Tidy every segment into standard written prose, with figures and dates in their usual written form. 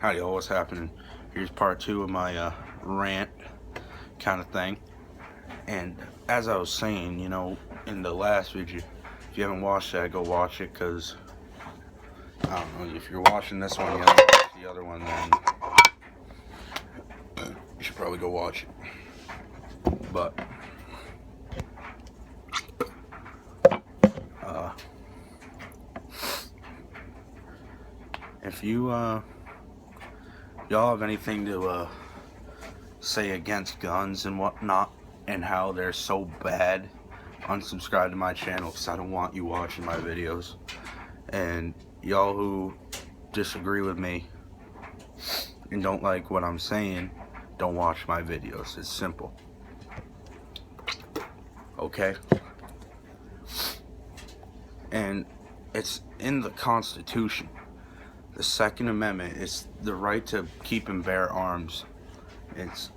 Howdy y'all, what's happening? Here's part 2 of my rant kind of thing. And as I was saying, you know, in the last video, if you haven't watched that, go watch it, because I don't know, if you're watching this one, you haven't watched the other one, then you should probably go watch it. But if y'all have anything to say against guns and whatnot and how they're so bad, unsubscribe to my channel, because I don't want you watching my videos. And y'all who disagree with me and don't like what I'm saying, don't watch my videos. It's simple. Okay? And it's in the Constitution. The Second Amendment is the right to keep and bear arms. It's,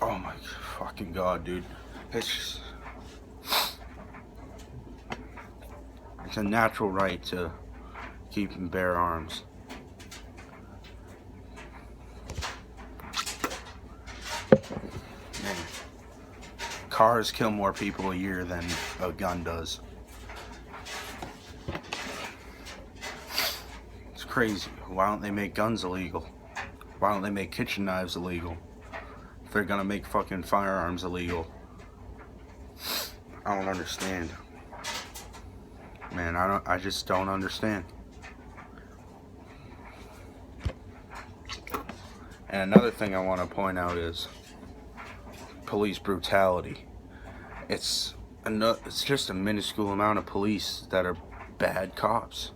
oh my fucking god, dude. It's a natural right to keep and bear arms. Man, cars kill more people a year than a gun does. It's crazy. Why don't they make guns illegal? Why don't they make kitchen knives illegal? If they're gonna make fucking firearms illegal. I don't understand. Man, I just don't understand. And another thing I want to point out is police brutality. It's just a minuscule amount of police that are bad cops.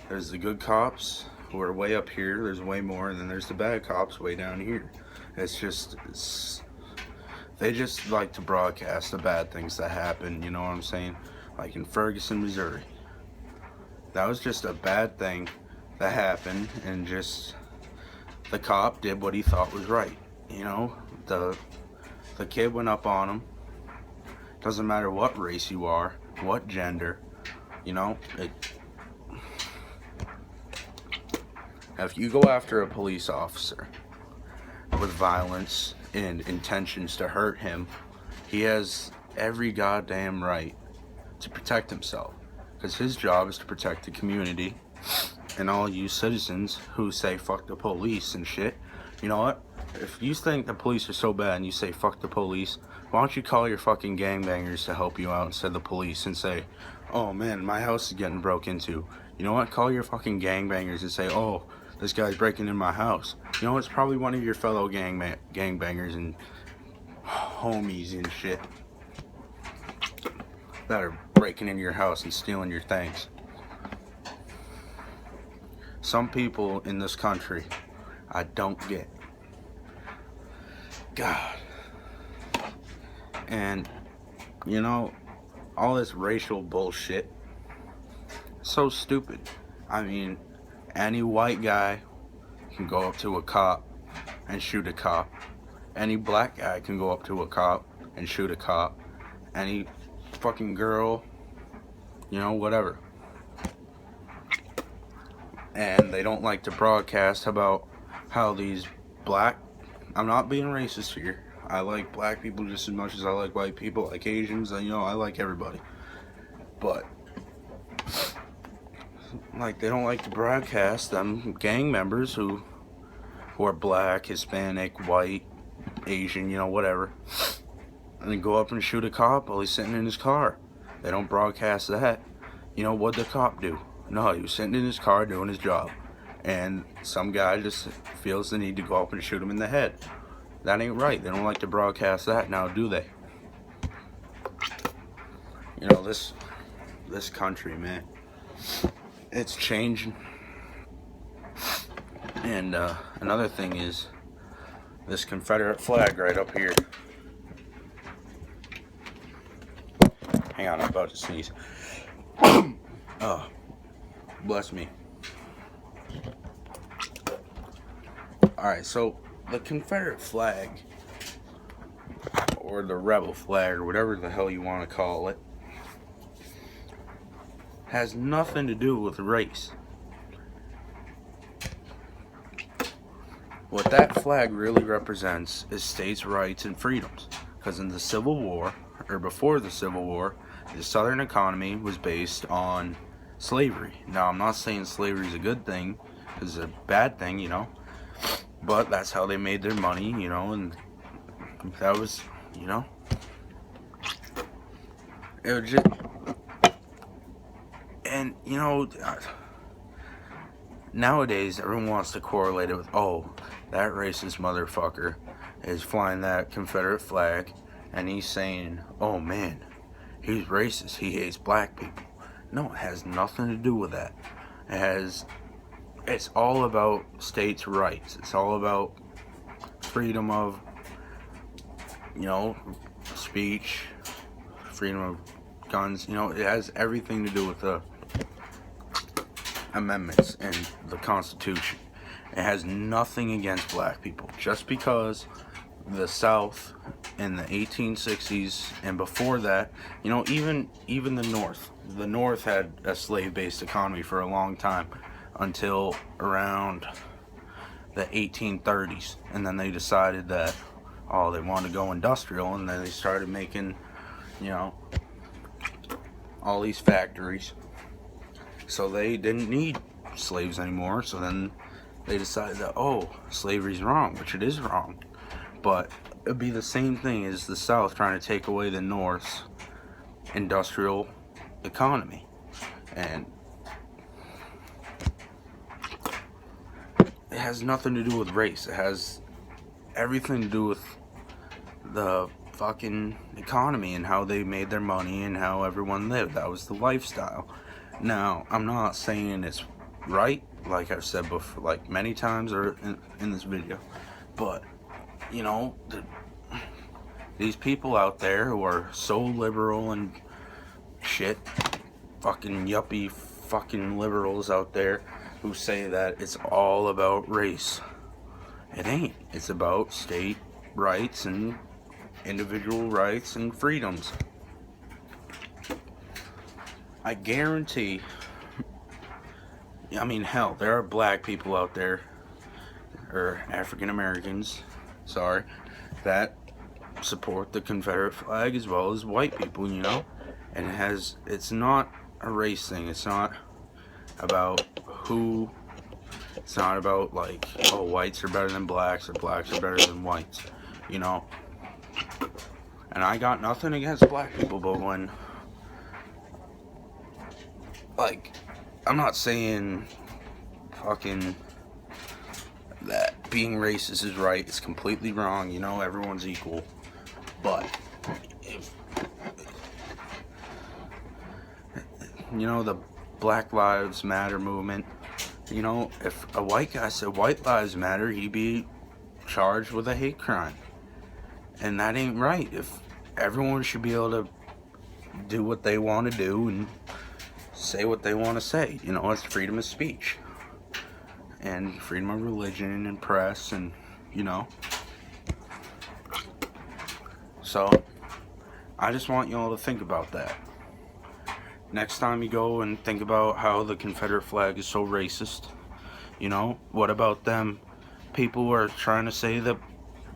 There's the good cops who are way up here, there's way more, and then there's the bad cops way down here. They just like to broadcast the bad things that happen, you know what I'm saying? Like in Ferguson, Missouri. That was just a bad thing that happened, and just the cop did what he thought was right. You know, the kid went up on him. Doesn't matter what race you are, what gender, you know, if you go after a police officer with violence and intentions to hurt him, he has every goddamn right to protect himself, because his job is to protect the community. And all you citizens who say fuck the police and shit, you know what? If you think the police are so bad and you say fuck the police, why don't you call your fucking gangbangers to help you out instead of the police, and say, oh man, my house is getting broke into. You know what? Call your fucking gangbangers and say, oh, this guy's breaking in my house. You know, it's probably one of your fellow gangbangers and homies and shit that are breaking into your house and stealing your things. Some people in this country I don't get. God. And, you know, all this racial bullshit, so stupid. I mean, any white guy can go up to a cop and shoot a cop. Any black guy can go up to a cop and shoot a cop. Any fucking girl, you know, whatever. And they don't like to broadcast about how these I'm not being racist here. I like black people just as much as I like white people, like Asians, you know, I like everybody. But, like, they don't like to broadcast them gang members who are black, Hispanic, white, Asian, you know, whatever, and then go up and shoot a cop while he's sitting in his car. They don't broadcast that. You know, what'd the cop do? No, he was sitting in his car doing his job, and some guy just feels the need to go up and shoot him in the head. That ain't right. They don't like to broadcast that now, do they? You know, this country, man, it's changing. And another thing is this Confederate flag right up here. Hang on, I'm about to sneeze. Oh, bless me. Alright, so the Confederate flag, or the rebel flag, or whatever the hell you want to call it, has nothing to do with race. what that flag really represents is states' rights and freedoms. Because in the Civil War, or before the Civil War, the Southern economy was based on slavery. Now, I'm not saying slavery is a good thing, it's a bad thing, you know, but that's how they made their money, you know, and that was, you know, it was just, and, you know, nowadays everyone wants to correlate it with, oh, that racist motherfucker is flying that Confederate flag, and he's saying, oh man, he's racist, he hates black people. No, it has nothing to do with that. It's all about states' rights. It's all about freedom of, you know, speech, freedom of guns. You know, it has everything to do with the amendments and the Constitution. It has nothing against black people. Just because the South in the 1860s and before that, you know, even the North had a slave-based economy for a long time until around the 1830s, and then they decided that, oh, they wanted to go industrial, and then they started making, you know, all these factories, so they didn't need slaves anymore. So then they decided that, oh, slavery's wrong, which it is wrong. But it'd be the same thing as the South trying to take away the North's industrial economy. And it has nothing to do with race. It has everything to do with the fucking economy and how they made their money and how everyone lived. That was the lifestyle. Now, I'm not saying it's right, like I've said before, like many times or in this video, but you know, these people out there who are so liberal and shit, fucking yuppie fucking liberals out there who say that it's all about race. It ain't. It's about state rights and individual rights and freedoms. I guarantee, I mean, hell, there are black people out there, or African Americans, sorry, that support the Confederate flag as well as white people, you know, and it's not a race thing. It's not about it's not about like, oh, whites are better than blacks or blacks are better than whites, you know. And I got nothing against black people, but when, like, I'm not saying fucking that being racist is right. It's completely wrong, you know, everyone's equal. But if, you know, the Black Lives Matter movement, you know, if a white guy said white lives matter, he'd be charged with a hate crime. And that ain't right. If everyone should be able to do what they want to do and say what they want to say, you know, it's freedom of speech and freedom of religion and press, and you know. So I just want y'all to think about that. Next time you go and think about how the Confederate flag is so racist, you know, what about them people who are trying to say that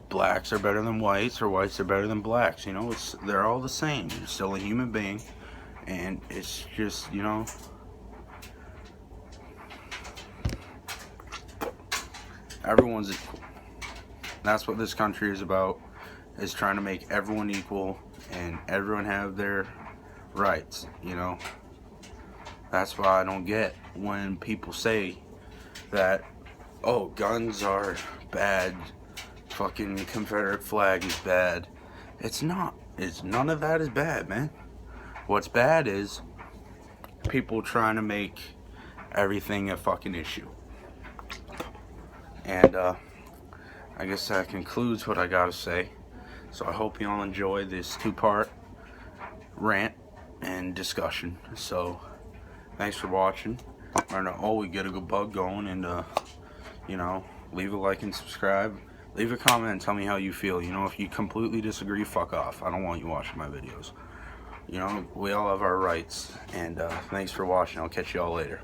blacks are better than whites or whites are better than blacks? You know, they're all the same. You're still a human being, and it's just, you know, everyone's equal. That's what this country is about, is trying to make everyone equal and everyone have their rights, you know. That's why I don't get when people say that, oh, guns are bad, fucking Confederate flag is bad. It's not. None of that is bad, man. What's bad is people trying to make everything a fucking issue. And I guess that concludes what I gotta say. So I hope you all enjoy this 2-part rant and discussion. So thanks for watching. I know, oh, we get a good bug going, and you know, leave a like and subscribe. Leave a comment and tell me how you feel. You know, if you completely disagree, fuck off. I don't want you watching my videos. You know, we all have our rights. And thanks for watching. I'll catch you all later.